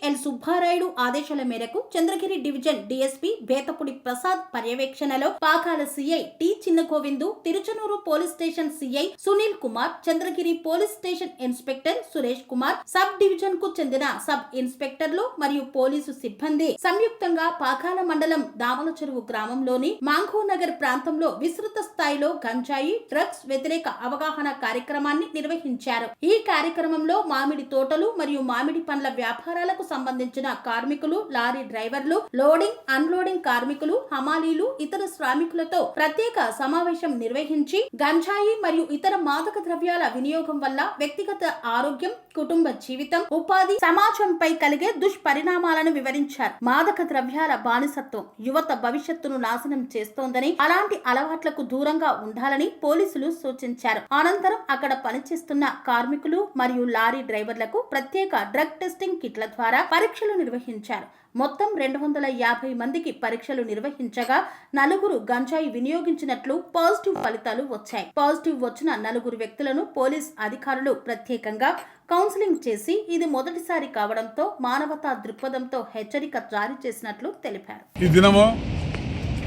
L Subbarayudu ఆదేశాల మేరకు Chandragiri division DSP Bethapudi Prasad పర్యవేక్షణలో Pakala CI T Chinnagovindu, Tiruchanur police station CI Sunil Kumar, Chandragiri police station inspector Suresh Kumar, sub division కు చెందిన సబ్ ఇన్స్పెక్టర్లు మరియు పోలీసు సిబ్బంది సంయుక్తంగా పాకాల మండలం దామల చెరువు గ్రామంలోని మాంఘో నగర్ ప్రాంతంలో విస్తృత స్థాయిలో గంజాయి, డ్రగ్స్ వ్యతిరేక అవగాహన కార్యక్రమాన్ని నిర్వహించారు. ఈ కార్యక్రమంలో మామిడి తోటలు మరియు మామిడి పండ్ల వ్యాపారాలకు సంబంధించిన కార్మికులు, లారీ డ్రైవర్లు, లోడింగ్ అన్లోడింగ్ కార్మికులు, హమాలీలు, ఇతర శ్రామికులతో ప్రత్యేక సమావేశం నిర్వహించి గంజాయి మరియు ఇతర మాదక ద్రవ్యాల వినియోగం వల్ల వ్యక్తిగత ఆరోగ్యం, కుటుంబ జీవితం, ఉపాధి, సమాజంపై కలిగే దుష్పరిణామాలను వివరించారు. మాదక ద్రవ్యాల బానిసత్వం యువత భవిష్యత్తును నాశనం చేస్తోందని, అలాంటి అలవాట్లకు దూరంగా ఉండాలని పోలీసులు సూచించారు. అనంతరం అక్కడ పనిచేస్తున్న కార్మికులు మరియు లారీ డ్రైవర్లకు ప్రత్యేక డ్రగ్ టెస్టింగ్ కిట్ల ద్వారా పరీక్షలు నిర్వహించారు. మొత్తం 250 మందికి పరీక్షలు నిర్వహించగా 4 గంజాయి వినియోగించినట్లు పాజిటివ్ ఫలితాలు వచ్చాయి. పాజిటివ్ వచ్చిన 4 వ్యక్తులను పోలీస్ అధికారులు ప్రత్యేకంగా కౌన్సిలింగ్ చేసి ఇది మొదటిసారి కావడంతో మానవతా దృక్పథంతో హెచ్చరిక జారీ చేసినట్లు తెలిపారు. ఈ దినము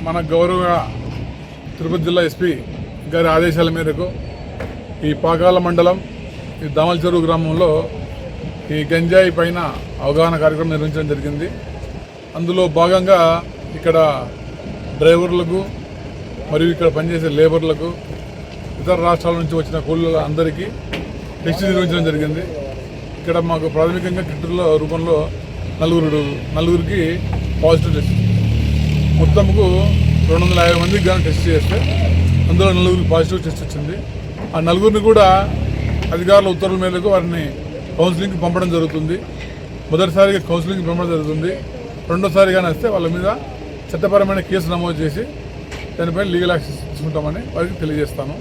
మన గౌరవ తిరుపతి జిల్లా ఎస్పీ గారి ఆదేశాల మేరకు ఈ పాకాల మండలం ఈ దామల చెరువు గ్రామంలో ఈ గంజాయి పైన అవగాహన కార్యక్రమం నిర్వహించడం జరిగింది. అందులో భాగంగా ఇక్కడ డ్రైవర్లకు మరియు ఇక్కడ పనిచేసే లేబర్లకు, ఇతర రాష్ట్రాల నుంచి వచ్చిన కూలీల అందరికీ టెస్ట్ నిర్వహించడం జరిగింది. ఇక్కడ మాకు ప్రాథమికంగా కిట్టుల రూపంలో నలుగురికి పాజిటివ్ టెస్ట్, మొత్తంకు 250 మందికి కానీ టెస్ట్ చేస్తే అందులో 4 పాజిటివ్ టెస్ట్ వచ్చింది. ఆ 4 కూడా అధికారుల ఉత్తర్వుల మేరకు వారిని కౌన్సిలింగ్కి పంపడం జరుగుతుంది. మొదటిసారిగా కౌన్సిలింగ్కి పంపడం జరుగుతుంది. రెండోసారిగానే వస్తే వాళ్ళ మీద చట్టపరమైన కేసు నమోదు చేసి దానిపై లీగల్ యాక్షన్ తీసుకుంటామని వారికి తెలియజేస్తాను.